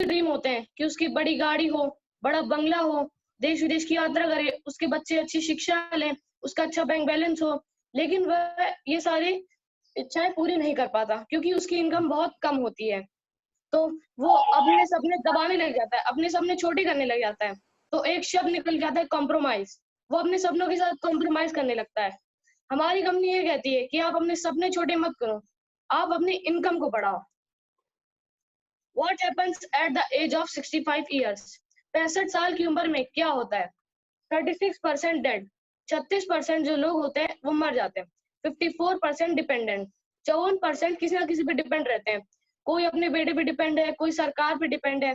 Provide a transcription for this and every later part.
Dream होते हैं कि उसकी बड़ी गाड़ी हो, बड़ा बंगला हो, देश विदेश की यात्रा करे, उसके बच्चे अच्छी शिक्षा लें, उसका अच्छा बैंक बैलेंस हो, लेकिन वह ये सारी इच्छाएं पूरी नहीं कर पाता क्योंकि उसकी इनकम बहुत कम होती है। तो वो अपने सपने दबाने लग जाता है, अपने सपने छोटे करने लग जाता है। तो एक शब्द निकल जाता है कॉम्प्रोमाइज। वो अपने सपनों के साथ कॉम्प्रोमाइज करने लगता है। हमारी कंपनी ये कहती है कि आप अपने सपने छोटे मत करो, आप अपनी इनकम को बढ़ाओ। What happens at the age of 65 years? 65 साल की उम्र में क्या होता है? 36% डेड, 36% जो लोग होते हैं वो मर जाते हैं। 54% डिपेंडेंट, 54% किसी ना किसी पे डिपेंड रहते हैं। कोई अपने बेटे पे डिपेंड है, कोई सरकार पे डिपेंड है।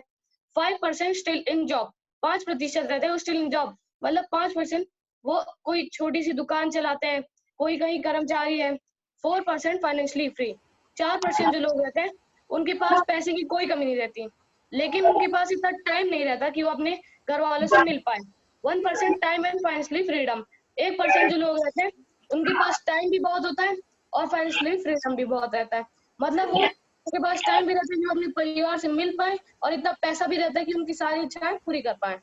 5% स्टिल इन जॉब, 5% रहते हैं वो स्टिल इन जॉब, मतलब 5% वो कोई छोटी सी दुकान चलाते हैं, कोई कहीं कर्मचारी है। 4% फाइनेंशियली फ्री, 4% जो लोग रहते हैं उनके पास पैसे की कोई कमी नहीं रहती, लेकिन उनके पास इतना टाइम नहीं रहता कि वो अपने घर वालों से मिल पाए। 1% टाइम एंड फाइनेंशियली फ्रीडम, 1% जो लोग रहते हैं उनके पास टाइम भी बहुत होता है और फाइनेंशियली फ्रीडम भी बहुत रहता है। मतलब वो उनके पास टाइम भी रहता है कि वो अपने परिवार से मिल पाए और इतना पैसा भी रहता है कि उनकी सारी इच्छाएं पूरी कर पाए।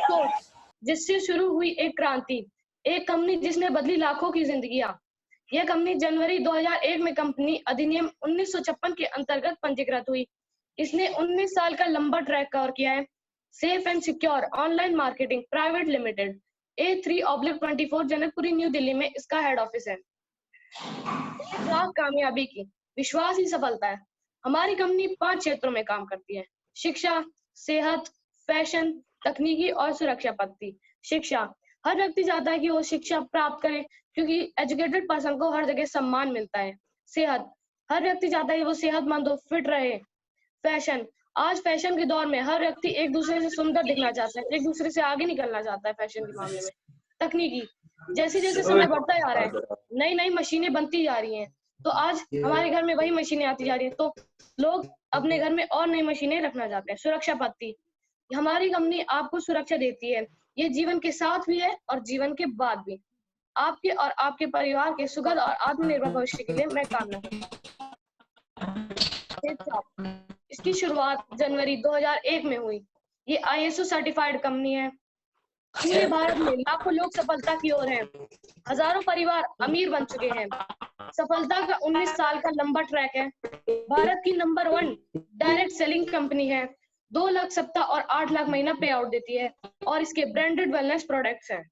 सोच, जिससे शुरू हुई एक क्रांति, एक कंपनी जिसने बदली लाखों की जिंदगियां। यह कंपनी जनवरी 2001 में कंपनी अधिनियम 1956 के अंतर्गत पंजीकृत हुई। इसने 19 साल का लंबा ट्रैक कवर किया है। Safe and secure online marketing private limited, A3/24, Janakpuri, new Delhi में इसका हेड ऑफिस है। एक राह कामयाबी की, विश्वास ही सफलता है। हमारी कंपनी 5 क्षेत्रों में काम करती है: शिक्षा, सेहत, फैशन, तकनीकी और सुरक्षा पद्धति। शिक्षा, हर व्यक्ति चाहता है कि वो शिक्षा प्राप्त करे क्योंकि एजुकेटेड पर्सन को हर जगह सम्मान मिलता है। सेहत, हर व्यक्ति चाहता है कि वो सेहतमंद हो, फिट रहे। फैशन, आज फैशन के दौर में हर व्यक्ति एक दूसरे से सुंदर दिखना चाहता है, एक दूसरे से आगे निकलना चाहता है फैशन के मामले में। तकनीकी, जैसे जैसे समय बढ़ता जा रहा है, नई नई मशीनें बनती जा रही हैं, तो आज हमारे घर में वही मशीनें आती जा रही हैं, तो लोग अपने घर में और नई मशीनें रखना चाहते हैं। सुरक्षा पद्धति, हमारी कंपनी आपको सुरक्षा देती है, ये जीवन के साथ भी है और जीवन के बाद भी। आपके और आपके परिवार के सुखद और आत्मनिर्भर भविष्य के लिए मैं कामना करता हूँ। इसकी शुरुआत जनवरी 2001 में हुई। ये ISO सर्टिफाइड कंपनी है। पूरे भारत में लाखों लोग सफलता की ओर हैं, हजारों परिवार अमीर बन चुके हैं। सफलता का 19 साल का लंबा ट्रैक है। भारत की नंबर 1 डायरेक्ट सेलिंग कंपनी है। 2 लाख सप्ताह और 8 लाख महीना पे आउट देती है और इसके ब्रांडेड वेलनेस प्रोडक्ट्स हैं।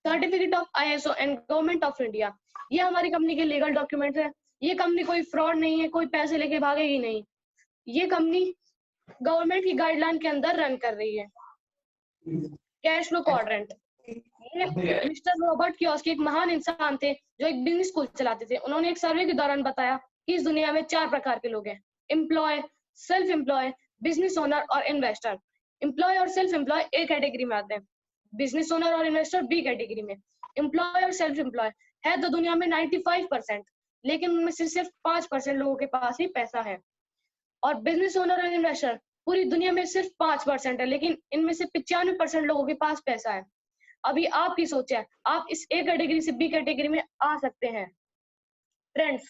Certificate of ISO and government of India, ये हमारी कंपनी के लीगल डॉक्यूमेंट्स है। ये कंपनी कोई फ्रॉड नहीं है, कोई पैसे लेके भागेगी नहीं। ये कंपनी गवर्नमेंट की गाइडलाइन के अंदर रन कर रही है। कैश फ्लो क्वाड्रेंट, ये मिस्टर रॉबर्ट कियोसाकी एक महान इंसान थे जो एक बिजनेस स्कूल चलाते थे। उन्होंने एक सर्वे के दौरान बताया कि इस दुनिया में 4 प्रकार के लोग हैं: employ, self employ, business owner और इन्वेस्टर। एम्प्लॉय और सेल्फ एम्प्लॉय ए कैटेगरी में आते हैं, बिजनेस ओनर और इन्वेस्टर बी कैटेगरी में। एम्प्लॉय और सेल्फ एम्प्लॉय है तो दुनिया में 95%, लेकिन उनमें से सिर्फ 5% लोगों के पास ही पैसा है। और बिजनेस ओनर और इन्वेस्टर पूरी दुनिया में सिर्फ 5% है, लेकिन इनमें से 95% लोगों के पास पैसा है। अभी आपकी सोच है, आप इस ए कैटेगरी से बी कैटेगरी में आ सकते हैं। ट्रेंड्स,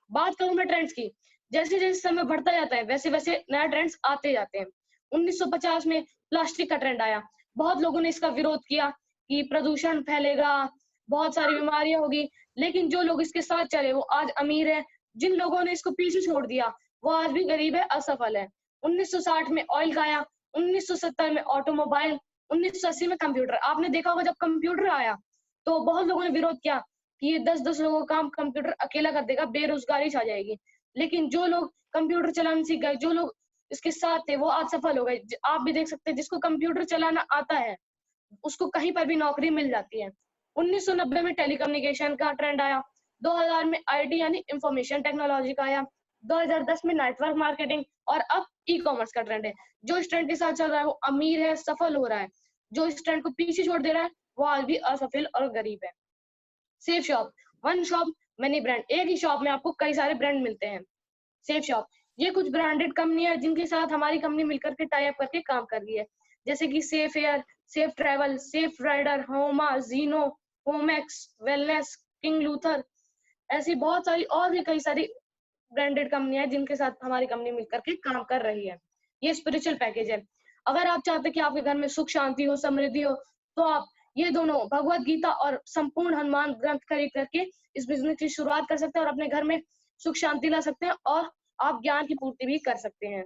बात करूं मैं ट्रेंड्स की, जैसे जैसे समय बढ़ता जाता है वैसे वैसे नया ट्रेंड्स आते जाते हैं। 1950 में प्लास्टिक का ट्रेंड आया, बहुत लोगों ने इसका विरोध किया कि प्रदूषण फैलेगा, बहुत सारी बीमारियां होगी, लेकिन जो लोग इसके साथ चले वो आज अमीर है। जिन लोगों ने इसको पीछे छोड़ दिया वो आज भी गरीब है, असफल है। 1960 में ऑयल का आया, 1970 में ऑटोमोबाइल, 1980 में कंप्यूटर। आपने देखा होगा जब कंप्यूटर आया तो बहुत लोगों ने विरोध किया कि ये 10-10 लोगों का काम कंप्यूटर अकेला कर देगा, बेरोजगारी छा जाएगी। लेकिन जो लोग कंप्यूटर चलाना सीख गए, जो लोग इसके साथ थे वो आज सफल हो गए। आप भी देख सकते हैं, जिसको कंप्यूटर चलाना आता है उसको कहीं पर भी नौकरी मिल जाती है। 1990 में टेलीकम्युनिकेशन का ट्रेंड आया, 2000 में IT यानी इंफॉर्मेशन टेक्नोलॉजी का आया, 2010 में नेटवर्क मार्केटिंग और अब ई-कॉमर्स का ट्रेंड है। जो इस ट्रेंड के साथ चल रहा है वो अमीर है, सफल हो रहा है। जो इस ट्रेंड को पीछे छोड़ दे रहा है वो आज भी असफल और गरीब है। Safe shop, one shop many brand, एक ही शॉप में आपको कई सारे ब्रांड मिलते हैं। सेफ शॉप, ये कुछ ब्रांडेड कंपनी है जिनके साथ हमारी कंपनी मिलकर के टाई अप करके काम कर रही है, जैसे कि safe air, safe travel, safe rider, Homa, Gino, Homax, wellness, king Luther. ऐसी बहुत सारी और भी कई सारी ब्रांडेड कंपनियां हैं जिनके साथ हमारी कंपनी मिलकर के काम कर रही है। ये स्पिरिचुअल पैकेज है। अगर आप चाहते हैं कि आपके घर में सुख शांति हो, समृद्धि हो, तो आप ये दोनों भगवत गीता और संपूर्ण हनुमान ग्रंथ खरीद करके इस बिजनेस की शुरुआत कर सकते हैं और अपने घर में सुख शांति ला सकते हैं और आप ज्ञान की पूर्ति भी कर सकते हैं।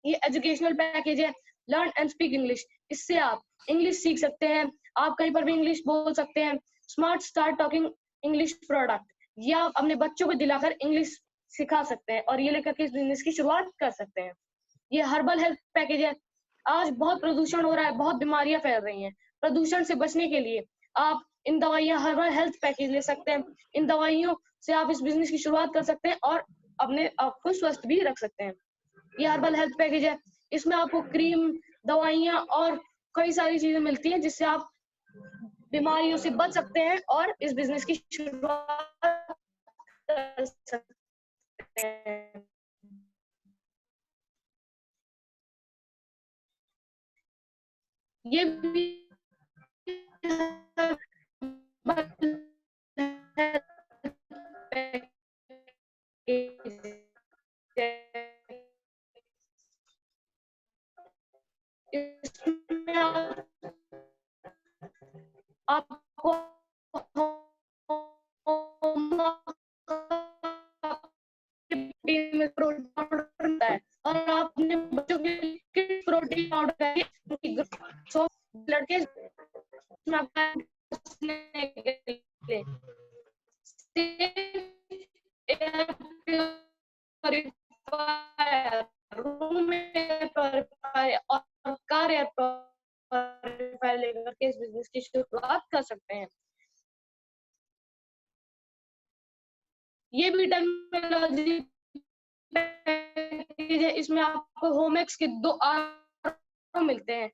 ये एजुकेशनल पैकेज है, लर्न एंड स्पीक इंग्लिश। इससे आप इंग्लिश सीख सकते हैं, आप कहीं पर भी इंग्लिश बोल सकते हैं। Smart start talking English product, ये आप अपने बच्चों को दिलाकर इंग्लिश सिखा सकते हैं और ये लेकर के इस बिजनेस की शुरुआत कर सकते हैं। ये हर्बल हेल्थ पैकेज है। आज बहुत प्रदूषण हो रहा है, बहुत बीमारियां फैल रही हैं। प्रदूषण से बचने के लिए आप इन दवाइयां हर्बल हेल्थ पैकेज ले सकते हैं। इन दवाइयों से आप इस बिजनेस की शुरुआत कर सकते हैं और अपने आप को स्वस्थ भी रख सकते हैं। ये हर्बल हेल्थ पैकेज है, इसमें आपको क्रीम, दवाइयां और कई सारी चीजें मिलती हैं जिससे आप बीमारियों से बच सकते हैं और इस बिजनेस की शुरुआत कर सकते हैं। ये भी इसमें आपको प्रोटीन है और आपने बच्चों के प्रोटीन पाउडर करके लड़के रूम और कार एयर प्योरीफायर लेकर के इस बिजनेस की शुरुआत कर सकते हैं। ये भी टेक्नोलॉजी है, इसमें आपको होमेक्स के 2 आर मिलते हैं।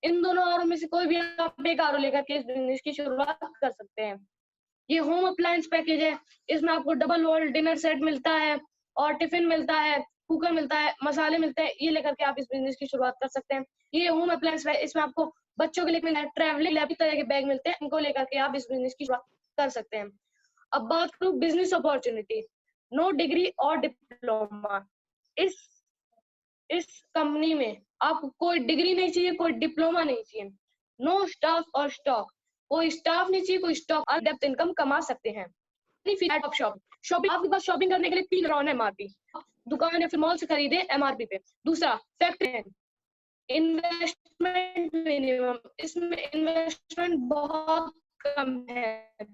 इन दोनों आर में से कोई भी आप एक आर लेकर के इस बिजनेस की शुरुआत कर सकते हैं। ये होम अप्लायंस पैकेज है, इसमें आपको डबल वॉल डिनर सेट मिलता है और टिफिन मिलता है, कुकर मिलता है, मसाले मिलते हैं। ये लेकर के आप इस बिजनेस की शुरुआत कर सकते हैं। ये होम अप्लायंस है, इसमें आपको बच्चों के लिए मिलता है, ट्रैवलिंग लैपी तरह के बैग मिलते हैं, इनको लेकर के आप इस बिजनेस की शुरुआत कर सकते हैं। अब बात करूं बिजनेस अपॉर्चुनिटी, नो डिग्री और डिप्लोमा। इस कंपनी में आपको कोई डिग्री नहीं चाहिए, कोई डिप्लोमा नहीं चाहिए। नो स्टाफ और स्टॉक, कोई स्टाफ नहीं चाहिए, कोई स्टॉक। डेप्थ इनकम कमा सकते हैं। शॉपिंग, आपके पास शॉपिंग करने के लिए 3 राउंड एमआरपी, दुकान या फिर मॉल से खरीदे एमआरपी पे। दूसरा फैक्ट्री, इन्वेस्टमेंट मिनिमम, इसमें इन्वेस्टमेंट बहुत कम है।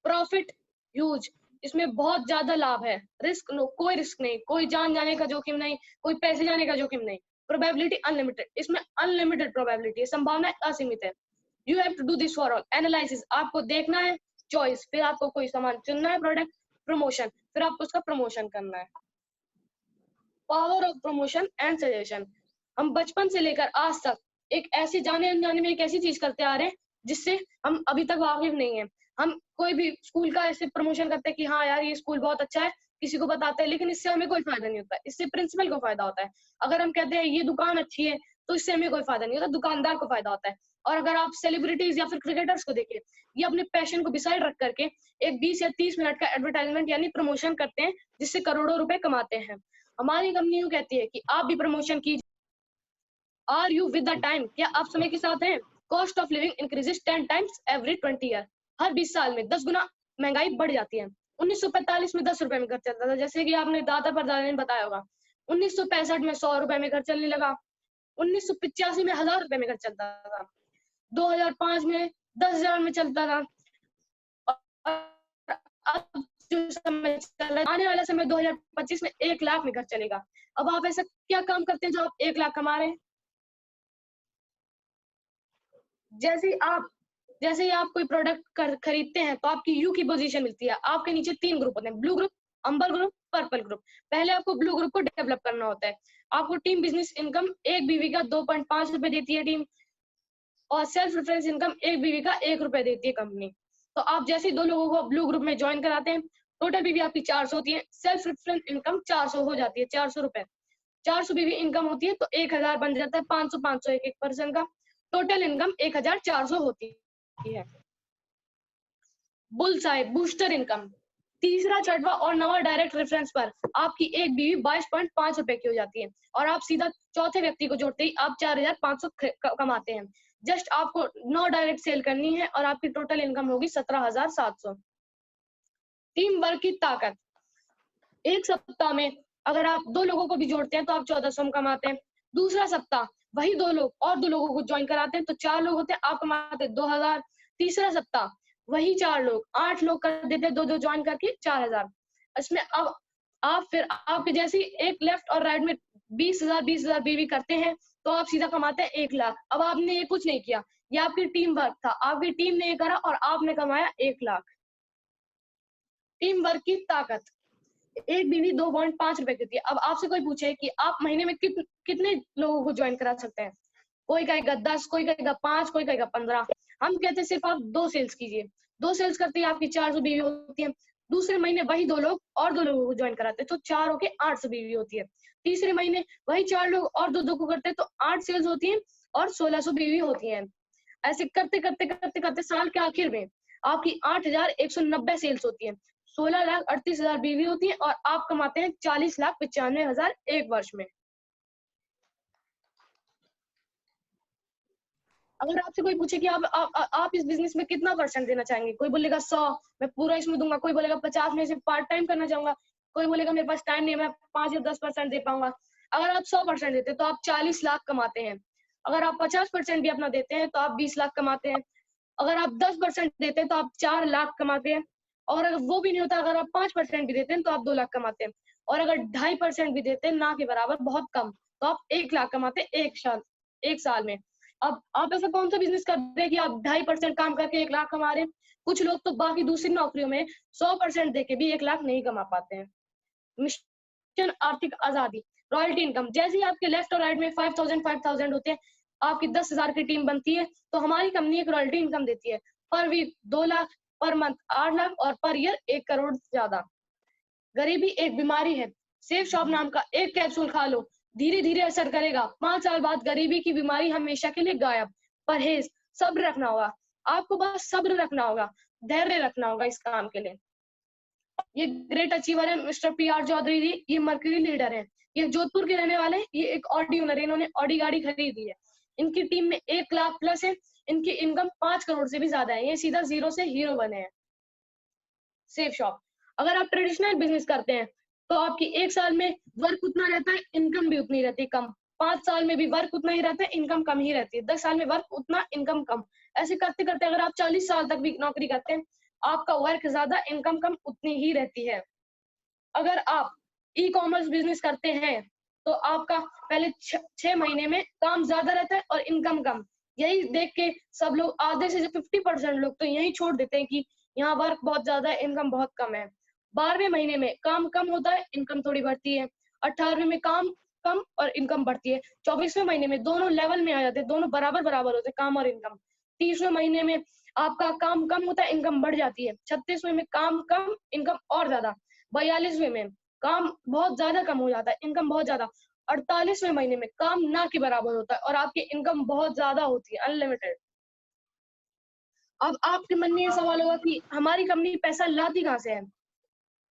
प्रॉफिट ह्यूज, इसमें बहुत ज्यादा लाभ है। रिस्क नो, कोई रिस्क नहीं, कोई जान जाने का जोखिम नहीं, कोई पैसे जाने का जोखिम नहीं। प्रोबेबिलिटी अनलिमिटेड, इसमें अनलिमिटेड प्रोबेबिलिटी है, संभावना असीमित है। You have to do this for all, analysis, आपको देखना है, चॉइस, फिर आपको कोई सामान चुनना है, प्रोडक्ट, प्रमोशन, फिर आपको उसका प्रमोशन करना है। Power of promotion and suggestion, हम बचपन से लेकर आज तक एक ऐसे जाने अनजाने में एक ऐसी चीज करते आ रहे हैं जिससे हम अभी तक वाकिफ नहीं है। हम कोई भी स्कूल का ऐसे प्रमोशन करते हैं कि हाँ यार ये स्कूल बहुत अच्छा है, किसी को बताते हैं, लेकिन इससे हमें कोई फायदा नहीं होता, इससे प्रिंसिपल को फायदा होता है। अगर हम कहते हैं ये दुकान अच्छी है तो इससे हमें कोई फायदा नहीं होता, दुकानदार को फायदा होता है। और अगर आप सेलिब्रिटीज या फिर क्रिकेटर्स को देखिए, ये अपने पैशन को बिसाइड रख करके एक 20 या 30 मिनट का एडवर्टाइजमेंट यानी प्रमोशन करते हैं जिससे करोड़ों रुपए कमाते हैं। हमारी कंपनी यूं कहती है कि आप भी प्रमोशन कीजिए। Are you with the time, क्या आप समय के साथ हैं? Cost of living increases 10 times every 20 year, हर 20 साल में 10 गुना महंगाई बढ़ जाती है। 1945 में 10 रुपए में घर चलता था, जैसे कि आपने दादा परदादा ने बताया होगा। 1965 में 100 रुपए में घर चलने लगा। 1985 में 1000 रुपए में घर चलता था। 2005 में 10,000 में चलता था। और अब जो समय चल रहा है, आने वाला समय 2025 में 1 लाख में घर चलेगा। अब आप ऐसा क्या काम करते हैं जो आप 1 लाख कमा रहे हैं? जैसे ही आप कोई प्रोडक्ट खरीदते हैं तो आपकी यू की पोजीशन मिलती है। आपके नीचे 3 ग्रुप होते हैं, ब्लू ग्रुप, अंबर ग्रुप, पर्पल ग्रुप। पहले आपको ब्लू ग्रुप को डेवलप करना होता है। आपको टीम बिजनेस इनकम 1 बीवी का 2.5 रुपए देती है टीम, और सेल्फ रेफरेंस इनकम 1 बीवी का 1 रुपए देती है कंपनी। तो आप जैसे ही 2 लोगों को ब्लू ग्रुप में ज्वाइन कराते हैं, टोटल बीवी आपकी 400 होती है, सेल्फ रेफरेंस इनकम 400 हो जाती है, 400 रुपए। 400 बीवी इनकम होती है तो 1000 बन जाता है, 500 500 एक पर्सन का, टोटल इनकम 1400 होती है। बुल्स आई बूस्टर इनकम। तीसरा, छठवां और नवा डायरेक्ट रेफरेंस पर आपकी एक बीवी 22.5 रुपए की हो जाती है और आप सीधा चौथे व्यक्ति को जोड़ते ही आप 4,500 कमाते हैं। जस्ट आपको 9 डायरेक्ट सेल करनी है और आपकी टोटल इनकम होगी 17,700। टीम वर्क की ताकत। एक सप्ताह में अगर आप 2 लोगों को भी जोड़ते हैं तो आप 1400 कमाते हैं। दूसरा सप्ताह वही 2 लोग और 2 लोगों को ज्वाइन कराते हैं तो 4 लोग होते हैं, आप कमाते हैं 2000। तीसरा सप्ताह वही 4 लोग 8 लोग कर देते हैं, 2-2 ज्वाइन करके 4000। इसमें अब आप फिर आपके जैसी एक लेफ्ट और राइट में 20,000 बीवी करते हैं तो आप सीधा कमाते हैं 1 लाख। अब आपने ये कुछ नहीं किया, ये आपकी टीम वर्क था, आपकी टीम ने ये करा और आपने कमाया 1 लाख। टीम वर्क की ताकत। एक बीवी 2.5 रुपए की होती है। अब आपसे कोई पूछे कि आप महीने में कितने लोगों को ज्वाइन करा सकते हैं, कोई कहेगा 10, कोई कहेगा 5, कोई कहेगा 15। हम कहते हैं सिर्फ आप 2 सेल्स कीजिए। 2 सेल्स करते ही आपकी 400 बीवी होती है। दूसरे महीने वही 2 लोग और 2 लोगों को ज्वाइन कराते हैं तो 4 होके 800 बीवी होती है। तीसरे महीने वही 4 लोग और 2-2 को करते हैं तो 8 सेल्स होती हैं और 1600 बीवी होती हैं। ऐसे करते करते करते करते साल के आखिर में आपकी 8,190 सेल्स होती है, 16,38,000 बीवी होती है और आप कमाते हैं 40,95,000 एक वर्ष में। अगर आपसे कोई पूछे कि आप इस बिजनेस में कितना परसेंट देना चाहेंगे, कोई बोलेगा 100, मैं पूरा इसमें दूंगा, कोई बोलेगा 50 में से पार्ट टाइम करना चाहूंगा, कोई बोलेगा मेरे पास टाइम नहीं, मैं 5 या 10% दे पाऊंगा। अगर आप 100% देते हैं तो आप 40 लाख कमाते हैं। अगर आप 50% भी अपना देते हैं तो आप 20 लाख कमाते हैं। अगर आप 10% देते हैं तो आप 4 लाख कमाते हैं। और अगर वो भी नहीं होता, अगर आप 5% भी देते हैं तो आप 2 लाख कमाते हैं। और अगर 2.5% भी देते हैं, ना के बराबर, बहुत कम, तो आप 1 लाख कमाते हैं एक साल में। अब आप ऐसा कौन सा बिजनेस कर रहे हैं कि आप 2.5% काम करके 1 लाख कमा रहे हैं? कुछ लोग तो बाकी दूसरी नौकरियों में 100% देके भी 1 लाख नहीं कमा पाते हैं। मिशन आर्थिक आजादी। Royalty income. जैसे ही आपके लेफ्ट और राइट में 5,000 होते हैं, आपकी 10,000 की टीम बनती है तो हमारी कंपनी एक रॉयल्टी इनकम देती है। पर week 2 lakh, per month 8 lakh और पर ईयर 1 करोड़ से ज्यादा। गरीबी एक बीमारी है। सेफ शॉप नाम का एक कैप्सूल खा लो, धीरे धीरे असर करेगा। 5 साल बाद गरीबी की बीमारी हमेशा के लिए गायब। परहेज, सब्र रखना होगा, आपको बस सब्र रखना होगा, धैर्य रखना होगा इस काम के लिए। ये ग्रेट अचीवर है मिस्टर PR चौधरी जी, ये मर्क्यूरी लीडर है, ये जोधपुर के रहने वाले हैं, ये एक ऑडी ओनर है, इन्होंने ऑडी गाड़ी खरीदी है। इनकी टीम में 1 लाख प्लस है, इनकी इनकम 5 करोड़ से भी ज्यादा है, ये सीधा जीरो से हीरो बने हैं। Safe shop. अगर आप ट्रेडिशनल बिजनेस करते हैं तो आपकी 1 साल में वर्क उतना रहता है, इनकम भी उतनी रहती है कम। 5 साल में भी वर्क उतना ही रहता है, इनकम कम ही रहती है। 10 साल में वर्क उतना, इनकम कम। ऐसे करते करते अगर आप 40 साल तक भी नौकरी करते हैं, आपका वर्क ज्यादा, इनकम कम उतनी ही रहती है। अगर आप ई-कॉमर्स बिजनेस करते हैं तो आपका पहले 6 महीने में काम ज्यादा रहता है और इनकम कम। यही देख के सब लोग, आधे से 50% लोग तो यही छोड़ देते हैं कि यहाँ वर्क बहुत ज्यादा है, इनकम बहुत कम है। 12वें महीने में काम कम होता है, इनकम थोड़ी बढ़ती है। 18वें में काम कम और इनकम बढ़ती है। 24वें महीने में दोनों लेवल में आ जाते हैं, दोनों बराबर बराबर होते हैं, काम और इनकम। 30वें महीने में आपका काम कम होता है, इनकम बढ़ जाती है। 36वें में काम कम, इनकम और ज्यादा। 42वें में काम बहुत ज्यादा कम हो जाता है, इनकम बहुत ज्यादा। 48वें महीने में काम ना के बराबर होता है और आपकी इनकम बहुत ज्यादा होती है, अनलिमिटेड। अब आपके मन में ये सवाल होगा कि हमारी कंपनी पैसा लाती कहाँ से है?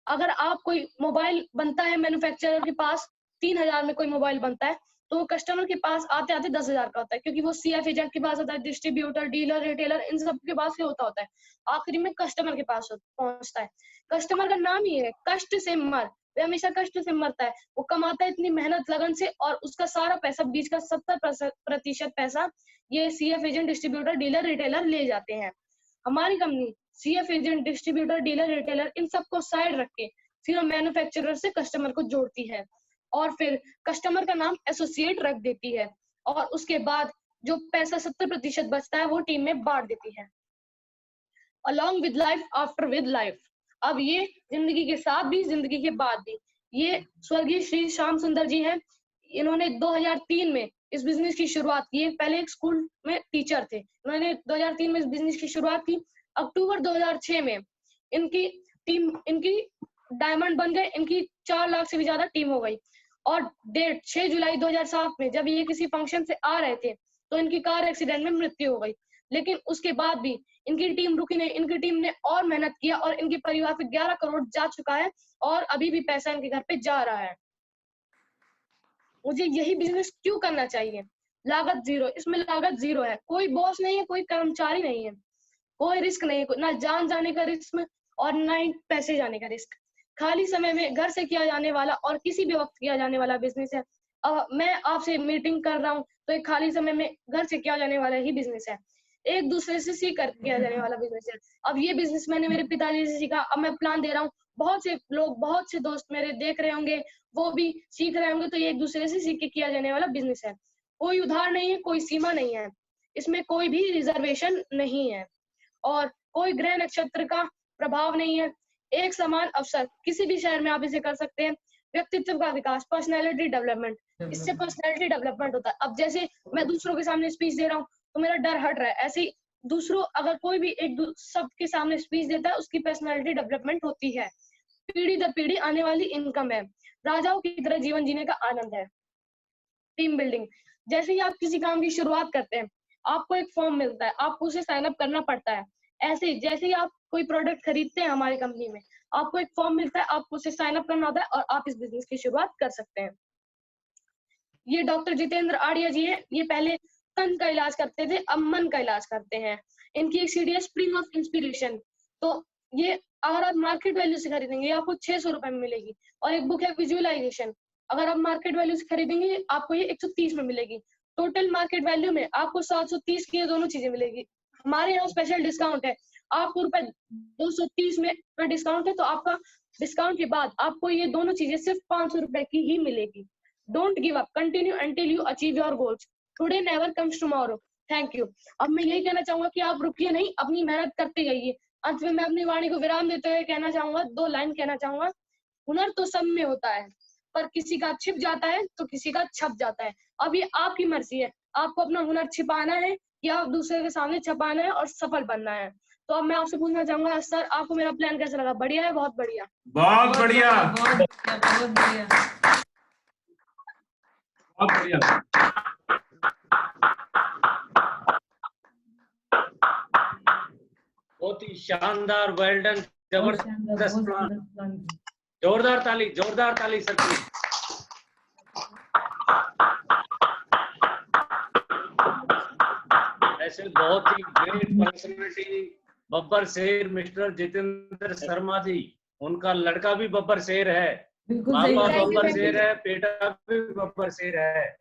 अगर आप कोई मोबाइल बनता है मैन्युफैक्चरर के पास, 3,000 में कोई मोबाइल बनता है, तो वो कस्टमर के पास आते आते 10,000 का होता है, क्योंकि वो CF एजेंट के पास होता है, डिस्ट्रीब्यूटर, डीलर, रिटेलर, इन सब के पास से होता है। आखिरी में कस्टमर के पास पहुंचता है। कस्टमर का नाम ही है कष्ट से मर, वे हमेशा कष्ट से मरता है। वो कमाता है इतनी मेहनत लगन से और उसका सारा पैसा, बीच का 70% पैसा ये CF agent, distributor, dealer, retailer ले जाते हैं। हमारी company CF agent, distributor, dealer, retailer, इन सबको साइड रख के फिर मैन्युफैक्चरर से कस्टमर को जोड़ती है और फिर कस्टमर का नाम एसोसिएट रख देती है और उसके बाद जो पैसा 70% बचता है वो टीम में बांट देती है। Along with life, after with life. अब ये जिंदगी के साथ भी, जिंदगी के बाद भी। ये स्वर्गीय श्री श्याम सुंदर जी हैं। इन्होंने 2003 में इस बिजनेस की शुरुआत की है। पहले एक स्कूल में टीचर थे, उन्होंने 2003 में इस बिजनेस की शुरुआत की। अक्टूबर 2006 में इनकी टीम, इनकी डायमंड बन गए, इनकी 4 लाख से भी ज्यादा टीम हो गई। और डेट 6 जुलाई 2007 में जब ये किसी फंक्शन से आ रहे थे तो इनकी कार एक्सीडेंट में मृत्यु हो गई। लेकिन उसके बाद भी इनकी टीम रुकी नहीं, इनकी टीम ने और मेहनत किया और इनके परिवार पे 11 करोड़ जा चुका है और अभी भी पैसा इनके घर पे जा रहा है। मुझे यही बिजनेस क्यों करना चाहिए? लागत जीरो, इसमें लागत जीरो है, कोई बॉस नहीं है, कोई कर्मचारी नहीं है, कोई रिस्क नहीं है, ना जान जाने का रिस्क और ना ही पैसे जाने का रिस्क। खाली समय में घर से किया जाने वाला और किसी भी वक्त किया जाने वाला बिजनेस है। मैं आपसे मीटिंग कर रहा हूँ तो एक खाली समय में घर से किया जाने वाला ही बिजनेस है, एक दूसरे से सीख कर किया जाने वाला बिजनेस है। अब ये बिजनेस मैंने मेरे पिताजी से सीखा, अब मैं प्लान दे रहा हूँ, बहुत से लोग, बहुत से दोस्त मेरे देख रहे होंगे, वो भी सीख रहे होंगे, तो ये एक दूसरे से सीख के किया जाने वाला बिजनेस है। कोई उधार नहीं है, कोई सीमा नहीं है, इसमें कोई भी रिजर्वेशन नहीं है और कोई ग्रह नक्षत्र का प्रभाव नहीं है। एक समान अवसर, किसी भी शहर में आप इसे कर सकते हैं। व्यक्तित्व का विकास, पर्सनैलिटी डेवलपमेंट, इससे पर्सनैलिटी डेवलपमेंट होता है। अब जैसे मैं दूसरों के सामने स्पीच दे रहा हूँ तो मेरा डर हट रहा है, ऐसे ही दूसरों, अगर कोई भी सबके सामने स्पीच देता है, उसकी पर्सनैलिटी डेवलपमेंट होती है। पीढ़ी दर पीढ़ी आने वाली इनकम है। राजाओं की तरह जीवन जीने का आनंद है। टीम बिल्डिंग, जैसे ही आप किसी काम की शुरुआत करते हैं, आपको एक फॉर्म मिलता है, आपको उसे साइन अप करना पड़ता है। ऐसे ही जैसे ही आप कोई प्रोडक्ट खरीदते हैं हमारी कंपनी में, आपको एक फॉर्म मिलता है, आपको उसे साइन अप करना होता है और आप इस बिजनेस की शुरुआत कर सकते हैं। ये डॉक्टर जितेंद्र आर्या जी हैं, ये पहले तन का इलाज करते थे, अब मन का इलाज करते हैं। इनकी एक सीडी है स्प्रिंग ऑफ इंस्पिरेशन, तो ये अगर आप मार्केट वैल्यू से खरीदेंगे ये आपको 600 रुपए में मिलेगी। और एक बुक है विजुअलाइजेशन, अगर आप मार्केट वैल्यू से खरीदेंगे आपको ये 130 में मिलेगी। टोटल मार्केट वैल्यू में आपको 730 की ये दोनों चीजें मिलेगी। हमारे यहाँ स्पेशल डिस्काउंट है, आपको रुपए 230 में डिस्काउंट है, तो आपका डिस्काउंट के बाद आपको ये दोनों चीजें सिर्फ 500 रुपए की ही मिलेगी। Don't give up, continue until you achieve your goals. Today never comes tomorrow. Thank you. अब मैं यही कहना चाहूंगा कि आप रुकिए नहीं, अपनी मेहनत करते जाइए। अंत में मैं अपनी वाणी को विराम देते हुए कहना चाहूंगा, 2 लाइन कहना चाहूंगा। हुनर तो सब में होता है, पर किसी का छिप जाता है तो किसी का छप जाता है। अब ये आपकी मर्जी है, आपको अपना हुनर छिपाना है या दूसरे के सामने छपाना है और सफल बनना है। तो अब मैं आपसे पूछना चाहूंगा, सर आपको मेरा प्लान कैसा लगा? बढ़िया है? बहुत बढ़िया, बहुत बढ़िया, बहुत बढ़िया, बहुत बढ़िया। बहुत बढ़िया। बहुत ही शानदार, वेल डन, जबरदस्त प्लान। जोरदार ताली सर की। ऐसे बहुत ही ग्रेट पर्सनालिटी बब्बर शेर मिस्टर जितेंद्र शर्मा जी, उनका लड़का भी बब्बर शेर है, बाबा बब्बर शेर है, बेटा भी बब्बर शेर है।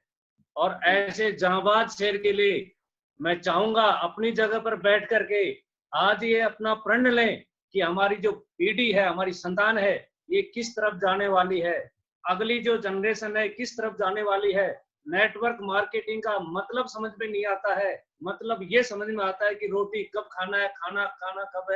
और ऐसे जांबाज शेर के लिए मैं चाहूंगा अपनी जगह पर बैठ करके आज ये अपना प्रण लें कि हमारी जो पीढ़ी है, हमारी संतान है, ये किस तरफ जाने वाली है, अगली जो जनरेशन है किस तरफ जाने वाली है। नेटवर्क मार्केटिंग का मतलब समझ में नहीं आता है, मतलब ये समझ में आता है कि रोटी कब खाना है, खाना कब है।